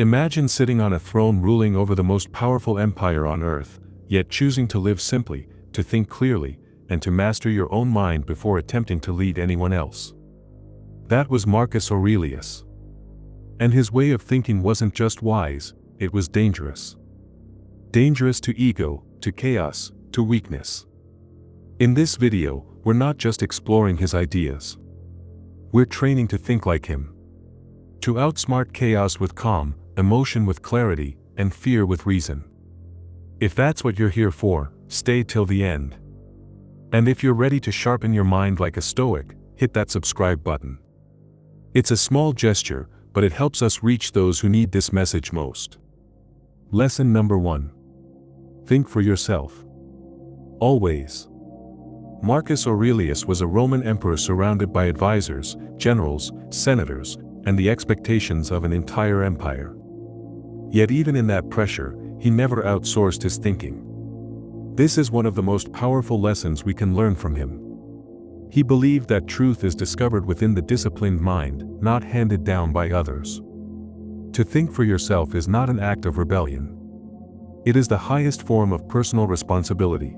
Imagine sitting on a throne ruling over the most powerful empire on earth, yet choosing to live simply, to think clearly, and to master your own mind before attempting to lead anyone else. That was Marcus Aurelius. And his way of thinking wasn't just wise, it was dangerous. Dangerous to ego, to chaos, to weakness. In this video, we're not just exploring his ideas. We're training to think like him. To outsmart chaos with calm, emotion with clarity, and fear with reason. If that's what you're here for, stay till the end. And if you're ready to sharpen your mind like a Stoic, hit that subscribe button. It's a small gesture, but it helps us reach those who need this message most. Lesson number 1. Think for yourself. Always. Marcus Aurelius was a Roman emperor surrounded by advisors, generals, senators, and the expectations of an entire empire. Yet even in that pressure, he never outsourced his thinking. This is one of the most powerful lessons we can learn from him. He believed that truth is discovered within the disciplined mind, not handed down by others. To think for yourself is not an act of rebellion. It is the highest form of personal responsibility.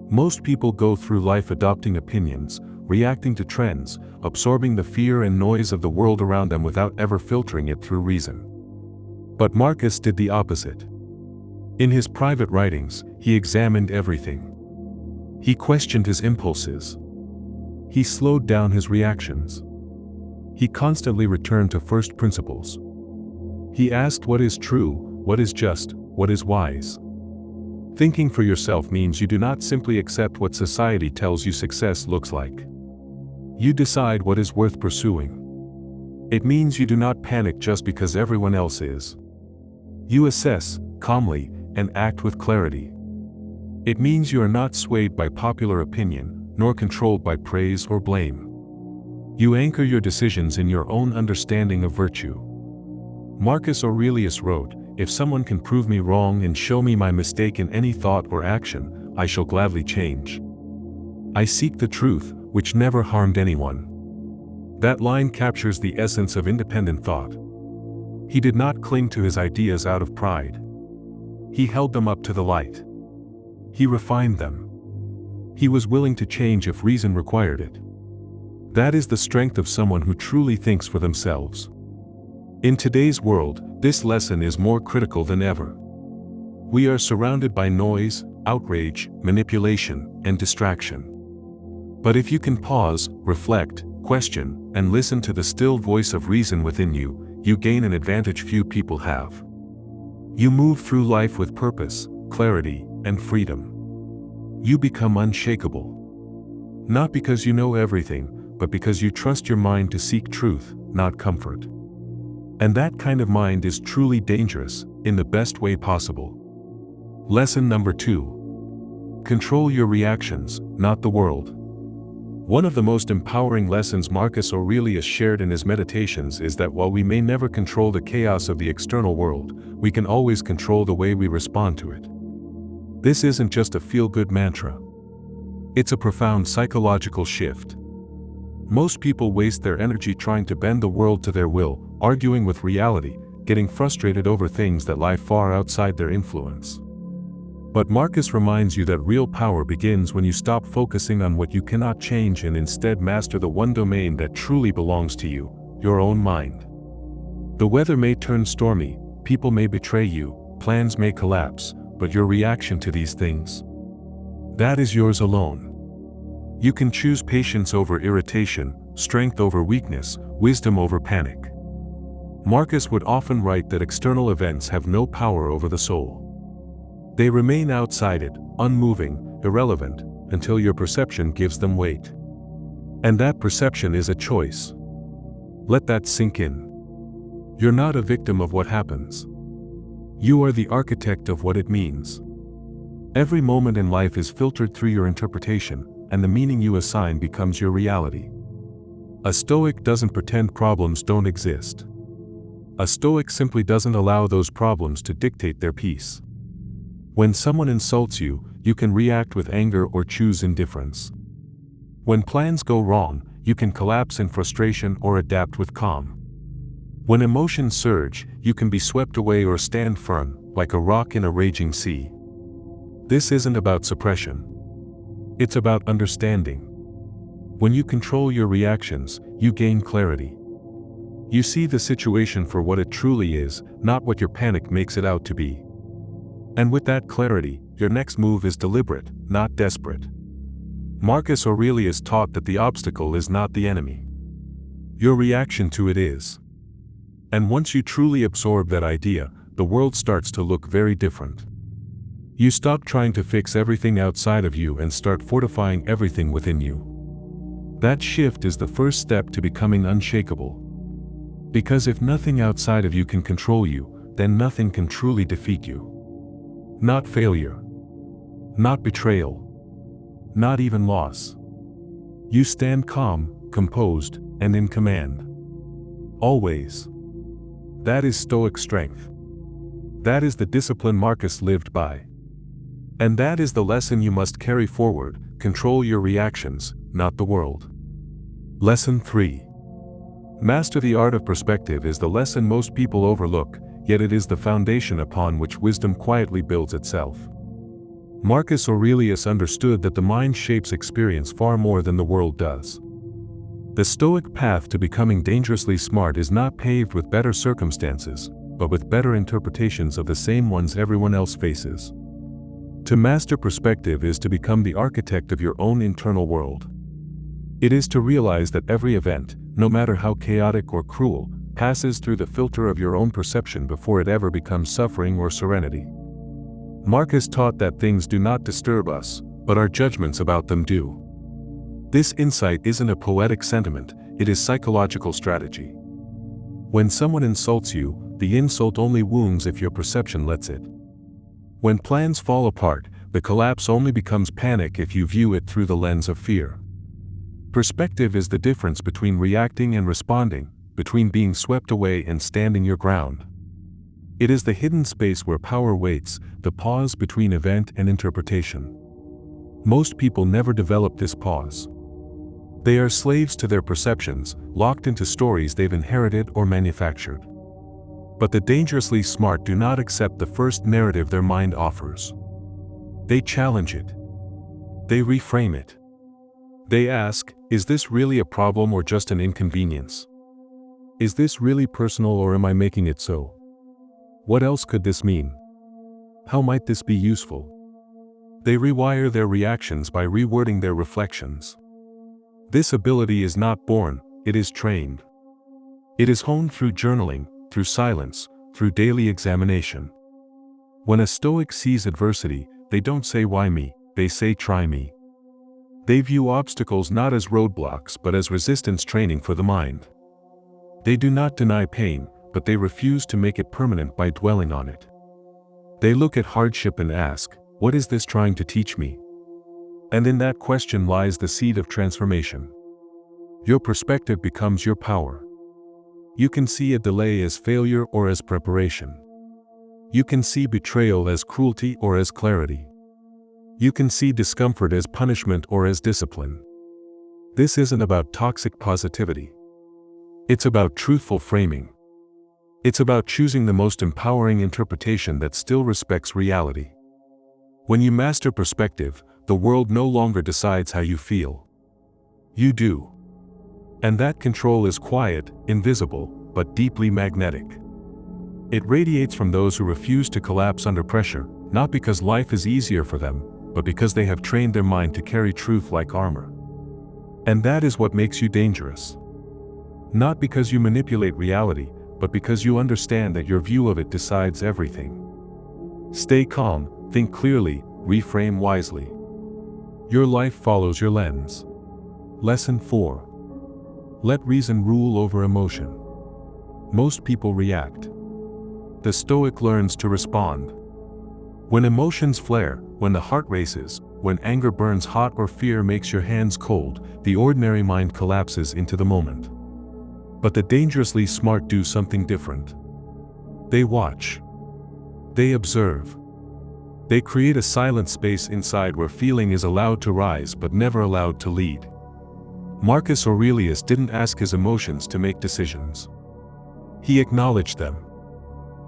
Most people go through life adopting opinions, reacting to trends, absorbing the fear and noise of the world around them without ever filtering it through reason. But Marcus did the opposite. In his private writings, he examined everything. He questioned his impulses. He slowed down his reactions. He constantly returned to first principles. He asked what is true, what is just, what is wise. Thinking for yourself means you do not simply accept what society tells you success looks like. You decide what is worth pursuing. It means you do not panic just because everyone else is. You assess, calmly, and act with clarity. It means you are not swayed by popular opinion, nor controlled by praise or blame. You anchor your decisions in your own understanding of virtue. Marcus Aurelius wrote, "If someone can prove me wrong and show me my mistake in any thought or action, I shall gladly change. I seek the truth, which never harmed anyone." That line captures the essence of independent thought. He did not cling to his ideas out of pride. He held them up to the light. He refined them. He was willing to change if reason required it. That is the strength of someone who truly thinks for themselves. In today's world, this lesson is more critical than ever. We are surrounded by noise, outrage, manipulation, and distraction. But if you can pause, reflect, question, and listen to the still voice of reason within you, you gain an advantage few people have. You move through life with purpose, clarity, and freedom. You become unshakable. Not because you know everything, but because you trust your mind to seek truth, not comfort. And that kind of mind is truly dangerous, in the best way possible. Lesson number 2. Control your reactions, not the world. One of the most empowering lessons Marcus Aurelius shared in his meditations is that while we may never control the chaos of the external world, we can always control the way we respond to it. This isn't just a feel-good mantra. It's a profound psychological shift. Most people waste their energy trying to bend the world to their will, arguing with reality, getting frustrated over things that lie far outside their influence. But Marcus reminds you that real power begins when you stop focusing on what you cannot change and instead master the one domain that truly belongs to you, your own mind. The weather may turn stormy, people may betray you, plans may collapse, but your reaction to these things, that is yours alone. You can choose patience over irritation, strength over weakness, wisdom over panic. Marcus would often write that external events have no power over the soul. They remain outside it, unmoving, irrelevant, until your perception gives them weight. And that perception is a choice. Let that sink in. You're not a victim of what happens. You are the architect of what it means. Every moment in life is filtered through your interpretation, and the meaning you assign becomes your reality. A Stoic doesn't pretend problems don't exist. A Stoic simply doesn't allow those problems to dictate their peace. When someone insults you, you can react with anger or choose indifference. When plans go wrong, you can collapse in frustration or adapt with calm. When emotions surge, you can be swept away or stand firm, like a rock in a raging sea. This isn't about suppression. It's about understanding. When you control your reactions, you gain clarity. You see the situation for what it truly is, not what your panic makes it out to be. And with that clarity, your next move is deliberate, not desperate. Marcus Aurelius taught that the obstacle is not the enemy. Your reaction to it is. And once you truly absorb that idea, the world starts to look very different. You stop trying to fix everything outside of you and start fortifying everything within you. That shift is the first step to becoming unshakable. Because if nothing outside of you can control you, then nothing can truly defeat you. Not failure. Not betrayal. Not even loss. You stand calm, composed, and in command. Always. That is Stoic strength. That is the discipline Marcus lived by. And that is the lesson you must carry forward: control your reactions, not the world. Lesson 3. Master the art of perspective is the lesson most people overlook, yet it is the foundation upon which wisdom quietly builds itself. Marcus Aurelius understood that the mind shapes experience far more than the world does. The Stoic path to becoming dangerously smart is not paved with better circumstances, but with better interpretations of the same ones everyone else faces. To master perspective is to become the architect of your own internal world. It is to realize that every event, no matter how chaotic or cruel, passes through the filter of your own perception before it ever becomes suffering or serenity. Marcus taught that things do not disturb us, but our judgments about them do. This insight isn't a poetic sentiment, it is psychological strategy. When someone insults you, the insult only wounds if your perception lets it. When plans fall apart, the collapse only becomes panic if you view it through the lens of fear. Perspective is the difference between reacting and responding, between being swept away and standing your ground. It is the hidden space where power waits, the pause between event and interpretation. Most people never develop this pause. They are slaves to their perceptions, locked into stories they've inherited or manufactured. But the dangerously smart do not accept the first narrative their mind offers. They challenge it. They reframe it. They ask, is this really a problem or just an inconvenience? Is this really personal or am I making it so? What else could this mean? How might this be useful? They rewire their reactions by rewording their reflections. This ability is not born, it is trained. It is honed through journaling, through silence, through daily examination. When a Stoic sees adversity, they don't say why me, they say try me. They view obstacles not as roadblocks but as resistance training for the mind. They do not deny pain, but they refuse to make it permanent by dwelling on it. They look at hardship and ask, what is this trying to teach me? And in that question lies the seed of transformation. Your perspective becomes your power. You can see a delay as failure or as preparation. You can see betrayal as cruelty or as clarity. You can see discomfort as punishment or as discipline. This isn't about toxic positivity. It's about truthful framing. It's about choosing the most empowering interpretation that still respects reality. When you master perspective, the world no longer decides how you feel. You do. And that control is quiet, invisible, but deeply magnetic. It radiates from those who refuse to collapse under pressure, not because life is easier for them, but because they have trained their mind to carry truth like armor. And that is what makes you dangerous. Not because you manipulate reality, but because you understand that your view of it decides everything. Stay calm, think clearly, reframe wisely. Your life follows your lens. Lesson 4. Let reason rule over emotion. Most people react. The Stoic learns to respond. When emotions flare, when the heart races, when anger burns hot or fear makes your hands cold, the ordinary mind collapses into the moment. But the dangerously smart do something different. They watch. They observe. They create a silent space inside where feeling is allowed to rise but never allowed to lead. Marcus Aurelius didn't ask his emotions to make decisions. He acknowledged them.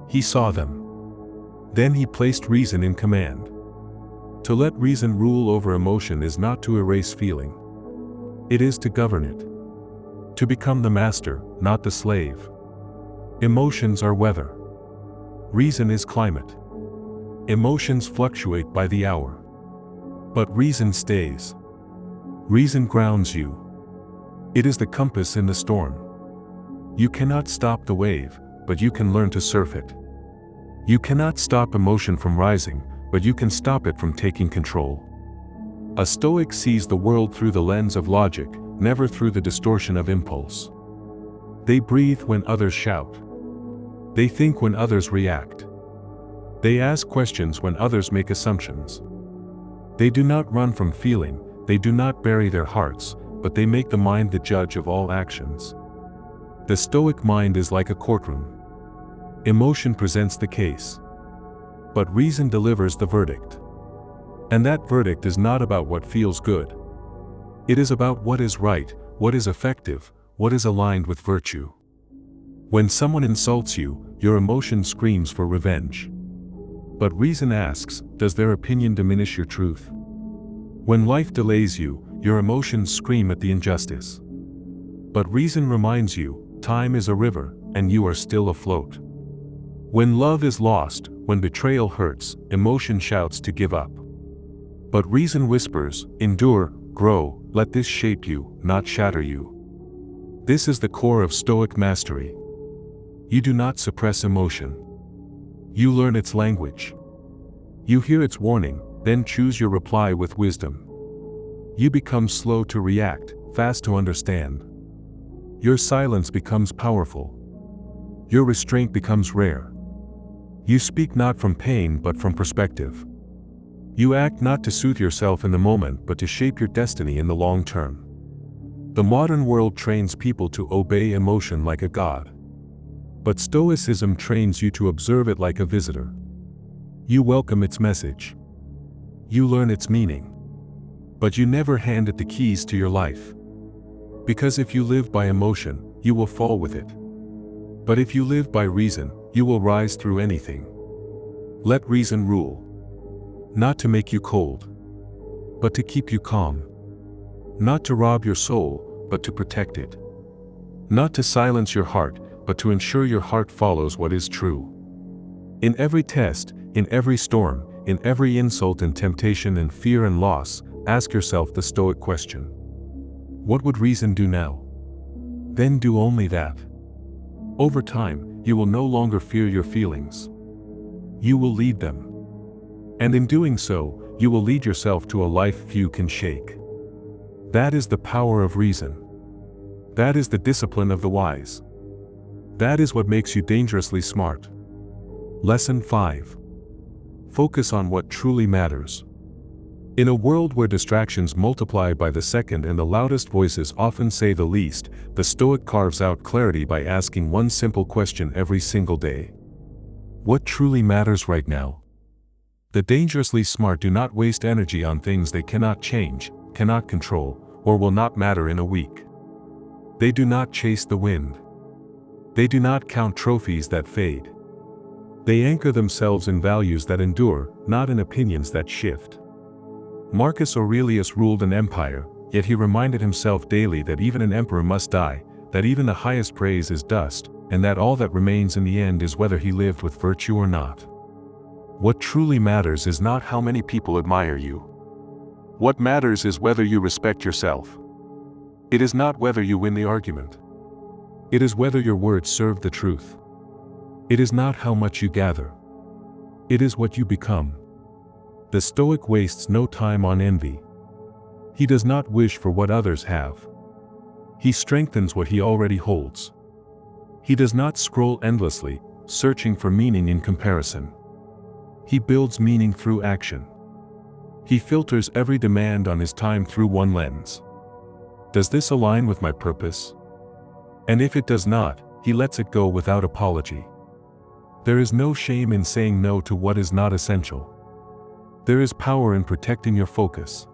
He saw them. Then he placed reason in command. To let reason rule over emotion is not to erase feeling. It is to govern it. To become the master, not the slave. Emotions are weather. Reason is climate. Emotions fluctuate by the hour. But reason stays. Reason grounds you. It is the compass in the storm. You cannot stop the wave, but you can learn to surf it. You cannot stop emotion from rising, but you can stop it from taking control. A Stoic sees the world through the lens of logic, never through the distortion of impulse. They breathe when others shout. They think when others react. They ask questions when others make assumptions. They do not run from feeling, they do not bury their hearts, but they make the mind the judge of all actions. The Stoic mind is like a courtroom. Emotion presents the case. But reason delivers the verdict. And that verdict is not about what feels good. It is about what is right, what is effective, what is aligned with virtue. When someone insults you, your emotion screams for revenge. But reason asks, does their opinion diminish your truth? When life delays you, your emotions scream at the injustice. But reason reminds you, time is a river, and you are still afloat. When love is lost, when betrayal hurts, emotion shouts to give up. But reason whispers, endure, grow, let this shape you, not shatter you. This is the core of Stoic mastery. You do not suppress emotion. You learn its language. You hear its warning, then choose your reply with wisdom. You become slow to react, fast to understand. Your silence becomes powerful. Your restraint becomes rare. You speak not from pain but from perspective. You act not to soothe yourself in the moment but to shape your destiny in the long term. The modern world trains people to obey emotion like a god. But Stoicism trains you to observe it like a visitor. You welcome its message. You learn its meaning. But you never hand it the keys to your life. Because if you live by emotion, you will fall with it. But if you live by reason, you will rise through anything. Let reason rule. Not to make you cold, but to keep you calm. Not to rob your soul, but to protect it. Not to silence your heart, but to ensure your heart follows what is true. In every test, in every storm, in every insult and temptation and fear and loss, ask yourself the Stoic question. What would reason do now? Then do only that. Over time, you will no longer fear your feelings. You will lead them. And in doing so, you will lead yourself to a life few can shake. That is the power of reason. That is the discipline of the wise. That is what makes you dangerously smart. Lesson 5. Focus on what truly matters. In a world where distractions multiply by the second and the loudest voices often say the least, the Stoic carves out clarity by asking one simple question every single day. What truly matters right now? The dangerously smart do not waste energy on things they cannot change, cannot control, or will not matter in a week. They do not chase the wind. They do not count trophies that fade. They anchor themselves in values that endure, not in opinions that shift. Marcus Aurelius ruled an empire, yet he reminded himself daily that even an emperor must die, that even the highest praise is dust, and that all that remains in the end is whether he lived with virtue or not. What truly matters is not how many people admire you. What matters is whether you respect yourself. It is not whether you win the argument. It is whether your words serve the truth. It is not how much you gather. It is what you become. The Stoic wastes no time on envy. He does not wish for what others have. He strengthens what he already holds. He does not scroll endlessly, searching for meaning in comparison. He builds meaning through action. He filters every demand on his time through one lens. Does this align with my purpose? And if it does not, he lets it go without apology. There is no shame in saying no to what is not essential. There is power in protecting your focus.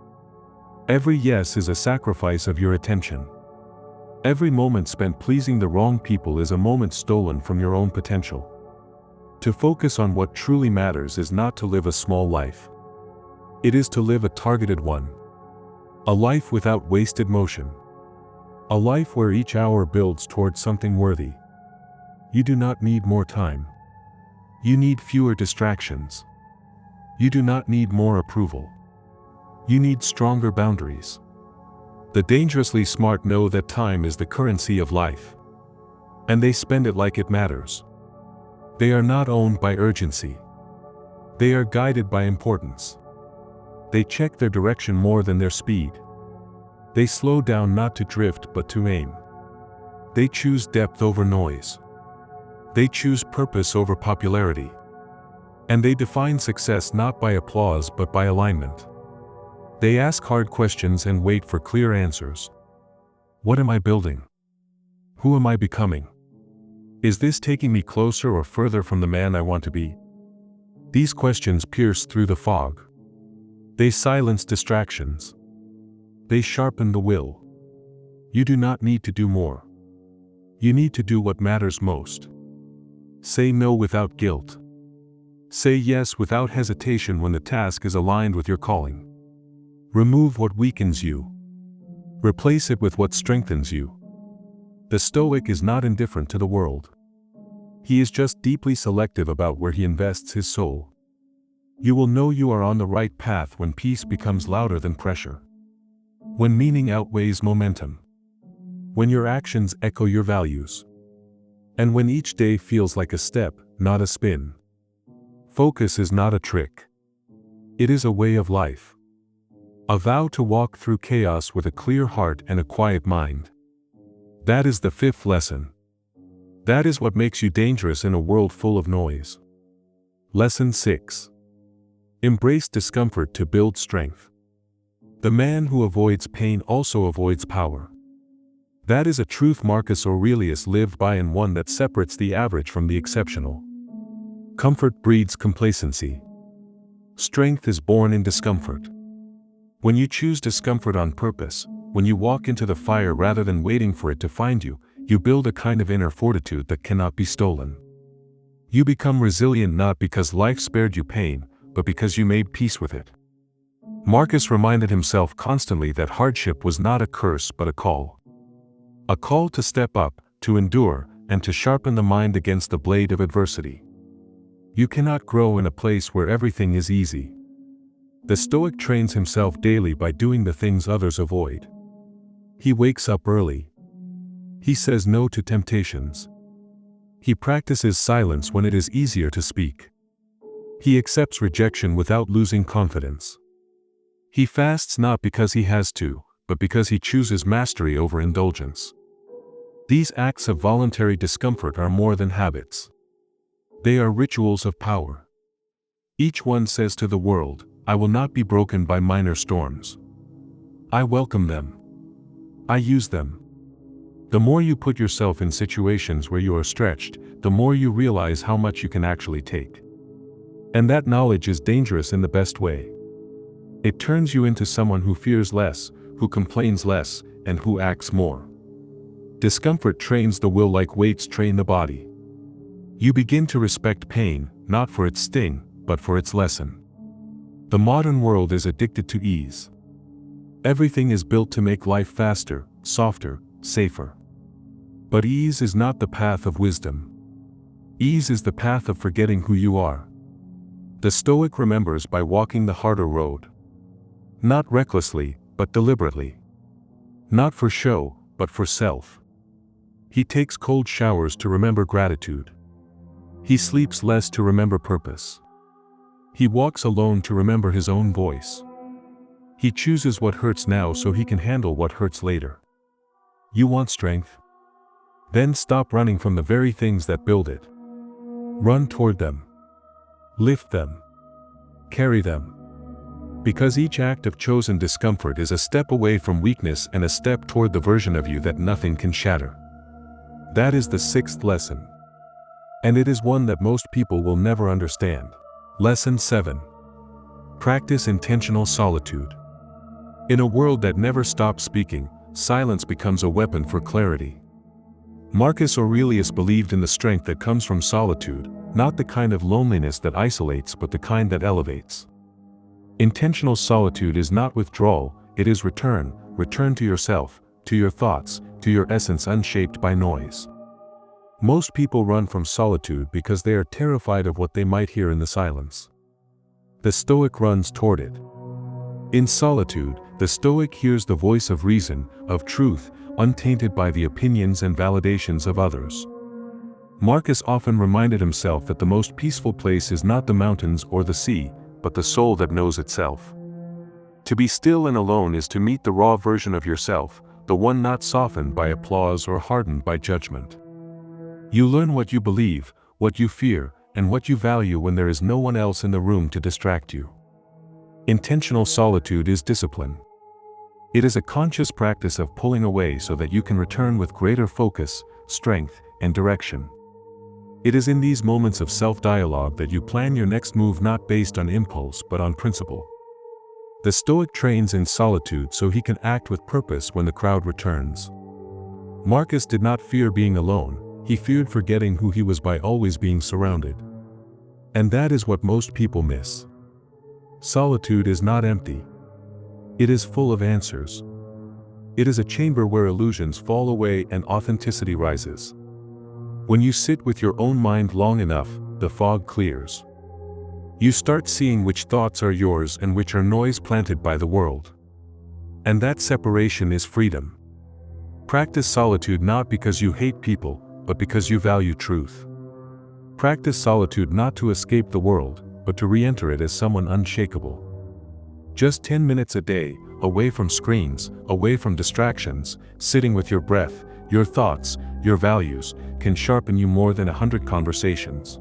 Every yes is a sacrifice of your attention. Every moment spent pleasing the wrong people is a moment stolen from your own potential. To focus on what truly matters is not to live a small life. It is to live a targeted one. A life without wasted motion. A life where each hour builds towards something worthy. You do not need more time. You need fewer distractions. You do not need more approval. You need stronger boundaries. The dangerously smart know that time is the currency of life. And they spend it like it matters. They are not owned by urgency. They are guided by importance. They check their direction more than their speed. They slow down not to drift but to aim. They choose depth over noise. They choose purpose over popularity. And they define success not by applause but by alignment. They ask hard questions and wait for clear answers. What am I building? Who am I becoming? Is this taking me closer or further from the man I want to be? These questions pierce through the fog. They silence distractions. They sharpen the will. You do not need to do more. You need to do what matters most. Say no without guilt. Say yes without hesitation when the task is aligned with your calling. Remove what weakens you. Replace it with what strengthens you. The Stoic is not indifferent to the world. He is just deeply selective about where he invests his soul. You will know you are on the right path when peace becomes louder than pressure. When meaning outweighs momentum. When your actions echo your values. And when each day feels like a step, not a spin. Focus is not a trick. It is a way of life. A vow to walk through chaos with a clear heart and a quiet mind. That is the fifth lesson. That is what makes you dangerous in a world full of noise. Lesson 6. Embrace discomfort to build strength. The man who avoids pain also avoids power. That is a truth Marcus Aurelius lived by and one that separates the average from the exceptional. Comfort breeds complacency. Strength is born in discomfort. When you choose discomfort on purpose, when you walk into the fire rather than waiting for it to find you, you build a kind of inner fortitude that cannot be stolen. You become resilient not because life spared you pain, but because you made peace with it. Marcus reminded himself constantly that hardship was not a curse but a call. A call to step up, to endure, and to sharpen the mind against the blade of adversity. You cannot grow in a place where everything is easy. The Stoic trains himself daily by doing the things others avoid. He wakes up early. He says no to temptations. He practices silence when it is easier to speak. He accepts rejection without losing confidence. He fasts not because he has to, but because he chooses mastery over indulgence. These acts of voluntary discomfort are more than habits. They are rituals of power. Each one says to the world, I will not be broken by minor storms. I welcome them. I use them. The more you put yourself in situations where you are stretched, the more you realize how much you can actually take. And that knowledge is dangerous in the best way. It turns you into someone who fears less, who complains less, and who acts more. Discomfort trains the will like weights train the body. You begin to respect pain, not for its sting, but for its lesson. The modern world is addicted to ease. Everything is built to make life faster, softer, safer. But ease is not the path of wisdom. Ease is the path of forgetting who you are. The Stoic remembers by walking the harder road. Not recklessly, but deliberately. Not for show, but for self. He takes cold showers to remember gratitude. He sleeps less to remember purpose. He walks alone to remember his own voice. He chooses what hurts now so he can handle what hurts later. You want strength? Then stop running from the very things that build it. Run toward them. Lift them. Carry them. Because each act of chosen discomfort is a step away from weakness and a step toward the version of you that nothing can shatter. That is the sixth lesson. And it is one that most people will never understand. Lesson 7. Practice intentional solitude. In a world that never stops speaking, silence becomes a weapon for clarity. Marcus Aurelius believed in the strength that comes from solitude, not the kind of loneliness that isolates but the kind that elevates. Intentional solitude is not withdrawal, it is return to yourself, to your thoughts, to your essence unshaped by noise. Most people run from solitude because they are terrified of what they might hear in the silence. The Stoic runs toward it. In solitude, the Stoic hears the voice of reason, of truth, untainted by the opinions and validations of others. Marcus often reminded himself that the most peaceful place is not the mountains or the sea, but the soul that knows itself. To be still and alone is to meet the raw version of yourself, the one not softened by applause or hardened by judgment. You learn what you believe, what you fear, and what you value when there is no one else in the room to distract you. Intentional solitude is discipline. It is a conscious practice of pulling away so that you can return with greater focus, strength, and direction. It is in these moments of self-dialogue that you plan your next move not based on impulse but on principle. The Stoic trains in solitude so he can act with purpose when the crowd returns. Marcus did not fear being alone, he feared forgetting who he was by always being surrounded. And that is what most people miss. Solitude is not empty. It is full of answers. It is a chamber where illusions fall away and authenticity rises. When you sit with your own mind long enough, the fog clears. You start seeing which thoughts are yours and which are noise planted by the world. And that separation is freedom. Practice solitude not because you hate people, but because you value truth. Practice solitude not to escape the world, but to re-enter it as someone unshakable. Just 10 minutes a day, away from screens, away from distractions, sitting with your breath, your thoughts, your values, can sharpen you more than 100 conversations.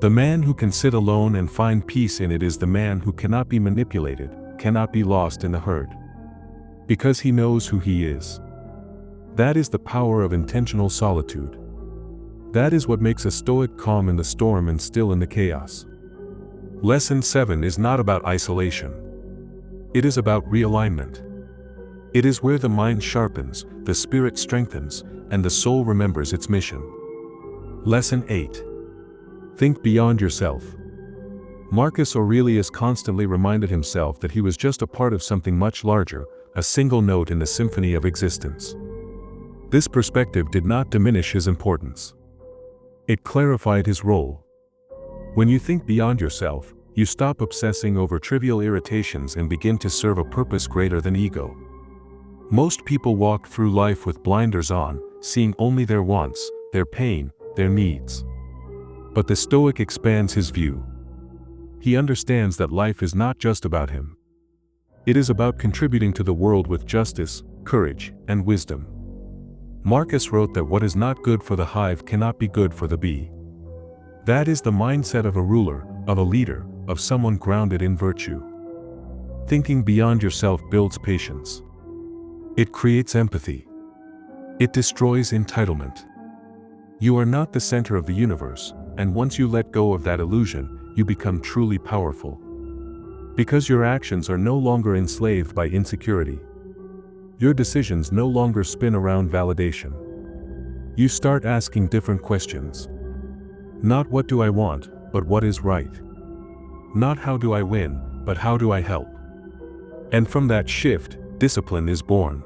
The man who can sit alone and find peace in it is the man who cannot be manipulated, cannot be lost in the herd. Because he knows who he is. That is the power of intentional solitude. That is what makes a Stoic calm in the storm and still in the chaos. Lesson 7 is not about isolation. It is about realignment. It is where the mind sharpens, the spirit strengthens, and the soul remembers its mission. Lesson 8. Think beyond yourself. Marcus Aurelius constantly reminded himself that he was just a part of something much larger, a single note in the symphony of existence. This perspective did not diminish his importance. It clarified his role. When you think beyond yourself, you stop obsessing over trivial irritations and begin to serve a purpose greater than ego. Most people walk through life with blinders on, seeing only their wants, their pain, their needs. But the Stoic expands his view. He understands that life is not just about him. It is about contributing to the world with justice, courage, and wisdom. Marcus wrote that what is not good for the hive cannot be good for the bee. That is the mindset of a ruler, of a leader, of someone grounded in virtue. Thinking beyond yourself builds patience. It creates empathy. It destroys entitlement. You are not the center of the universe, and once you let go of that illusion, you become truly powerful. Because your actions are no longer enslaved by insecurity. Your decisions no longer spin around validation. You start asking different questions. Not what do I want, but what is right. Not how do I win, but how do I help. And from that shift, discipline is born.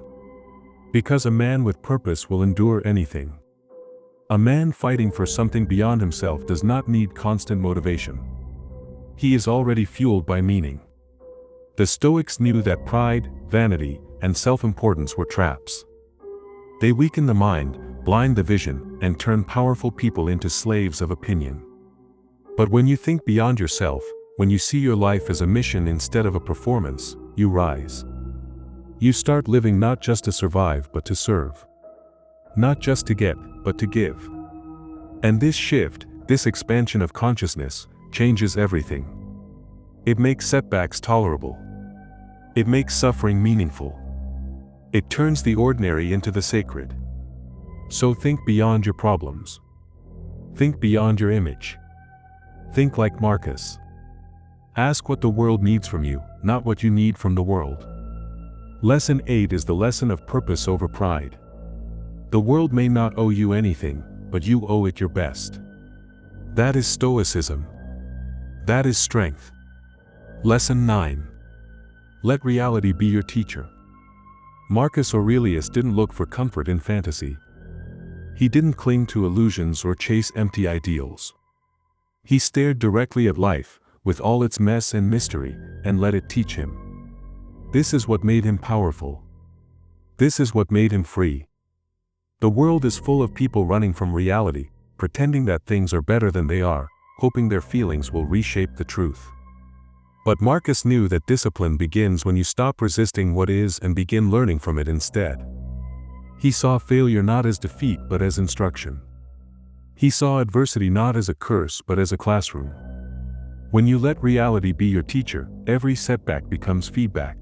Because a man with purpose will endure anything. A man fighting for something beyond himself does not need constant motivation. He is already fueled by meaning. The Stoics knew that pride, vanity, and self-importance were traps. They weaken the mind, blind the vision, and turn powerful people into slaves of opinion. But when you think beyond yourself, when you see your life as a mission instead of a performance, you rise. You start living not just to survive but to serve. Not just to get, but to give. And this shift, this expansion of consciousness, changes everything. It makes setbacks tolerable. It makes suffering meaningful. It turns the ordinary into the sacred. So think beyond your problems. Think beyond your image. Think like Marcus. Ask what the world needs from you, not what you need from the world. Lesson 8 is the lesson of purpose over pride. The world may not owe you anything, but you owe it your best. That is Stoicism. That is strength. Lesson 9. Let reality be your teacher. Marcus Aurelius didn't look for comfort in fantasy. He didn't cling to illusions or chase empty ideals. He stared directly at life, with all its mess and mystery, and let it teach him. This is what made him powerful. This is what made him free. The world is full of people running from reality, pretending that things are better than they are, hoping their feelings will reshape the truth. But Marcus knew that discipline begins when you stop resisting what is and begin learning from it instead. He saw failure not as defeat but as instruction. He saw adversity not as a curse but as a classroom. When you let reality be your teacher, every setback becomes feedback.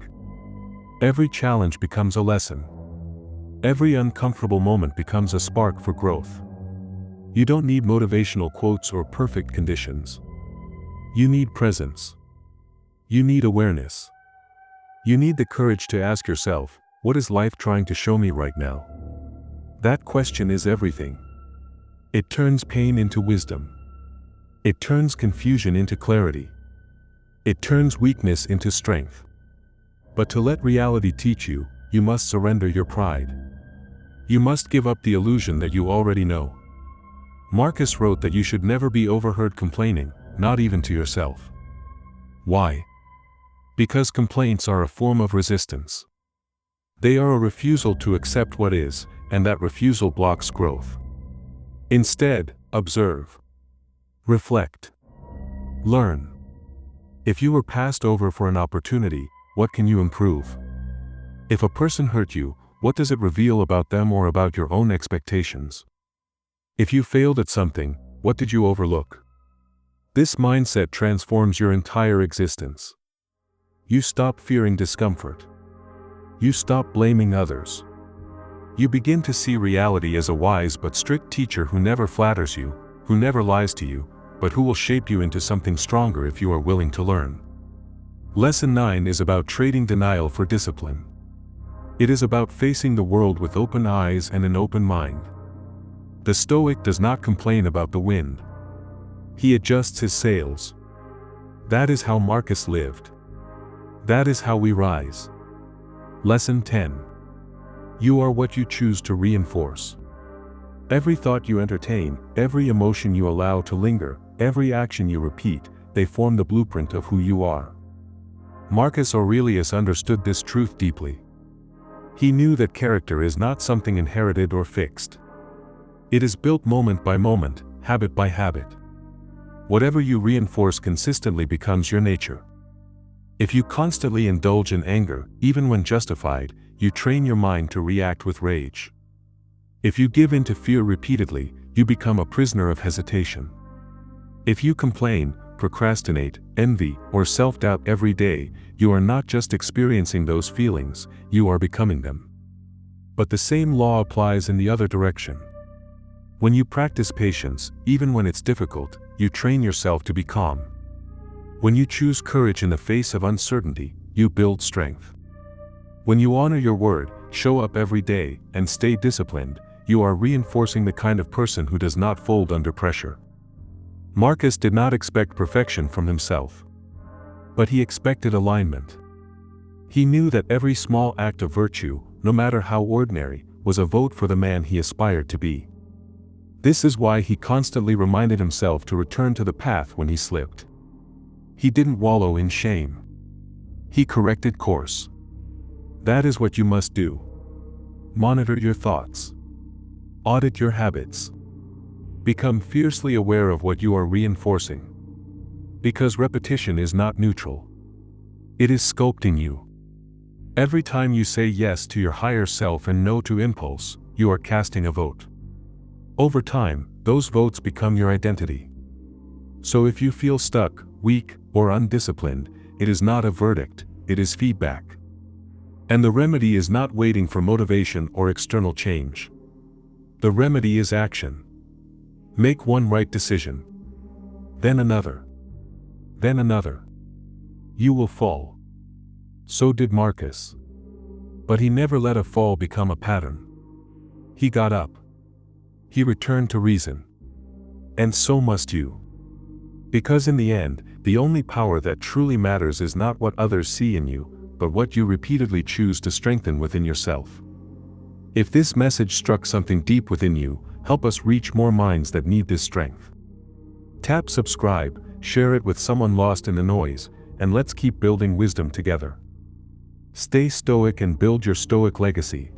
Every challenge becomes a lesson. Every uncomfortable moment becomes a spark for growth. You don't need motivational quotes or perfect conditions. You need presence. You need awareness. You need the courage to ask yourself, what is life trying to show me right now? That question is everything. It turns pain into wisdom. It turns confusion into clarity. It turns weakness into strength. But to let reality teach you, you must surrender your pride. You must give up the illusion that you already know. Marcus wrote that you should never be overheard complaining, not even to yourself. Why? Because complaints are a form of resistance. They are a refusal to accept what is, and that refusal blocks growth. Instead, observe. Reflect. Learn. If you were passed over for an opportunity, what can you improve? If a person hurt you, what does it reveal about them or about your own expectations? If you failed at something, what did you overlook? This mindset transforms your entire existence. You stop fearing discomfort. You stop blaming others. You begin to see reality as a wise but strict teacher who never flatters you, who never lies to you, but who will shape you into something stronger if you are willing to learn. Lesson 9 is about trading denial for discipline. It is about facing the world with open eyes and an open mind. The Stoic does not complain about the wind. He adjusts his sails. That is how Marcus lived. That is how we rise. Lesson 10. You are what you choose to reinforce. Every thought you entertain, every emotion you allow to linger, every action you repeat, they form the blueprint of who you are. Marcus Aurelius understood this truth deeply. He knew that character is not something inherited or fixed. It is built moment by moment, habit by habit. Whatever you reinforce consistently becomes your nature. If you constantly indulge in anger, even when justified, you train your mind to react with rage. If you give in to fear repeatedly, you become a prisoner of hesitation. If you complain, procrastinate, envy, or self-doubt every day, you are not just experiencing those feelings, you are becoming them. But the same law applies in the other direction. When you practice patience, even when it's difficult, you train yourself to be calm. When you choose courage in the face of uncertainty, you build strength. When you honor your word, show up every day, and stay disciplined, you are reinforcing the kind of person who does not fold under pressure. Marcus did not expect perfection from himself. But he expected alignment. He knew that every small act of virtue, no matter how ordinary, was a vote for the man he aspired to be. This is why he constantly reminded himself to return to the path when he slipped. He didn't wallow in shame. He corrected course. That is what you must do. Monitor your thoughts. Audit your habits. Become fiercely aware of what you are reinforcing. Because repetition is not neutral. It is sculpting you. Every time you say yes to your higher self and no to impulse, you are casting a vote. Over time, those votes become your identity. So if you feel stuck, weak, or undisciplined, it is not a verdict, it is feedback. And the remedy is not waiting for motivation or external change. The remedy is action. Make one right decision. Then another. Then another. You will fall. So did Marcus. But he never let a fall become a pattern. He got up. He returned to reason. And so must you. Because in the end, the only power that truly matters is not what others see in you, but what you repeatedly choose to strengthen within yourself. If this message struck something deep within you, help us reach more minds that need this strength. Tap subscribe, share it with someone lost in the noise, and let's keep building wisdom together. Stay stoic and build your stoic legacy.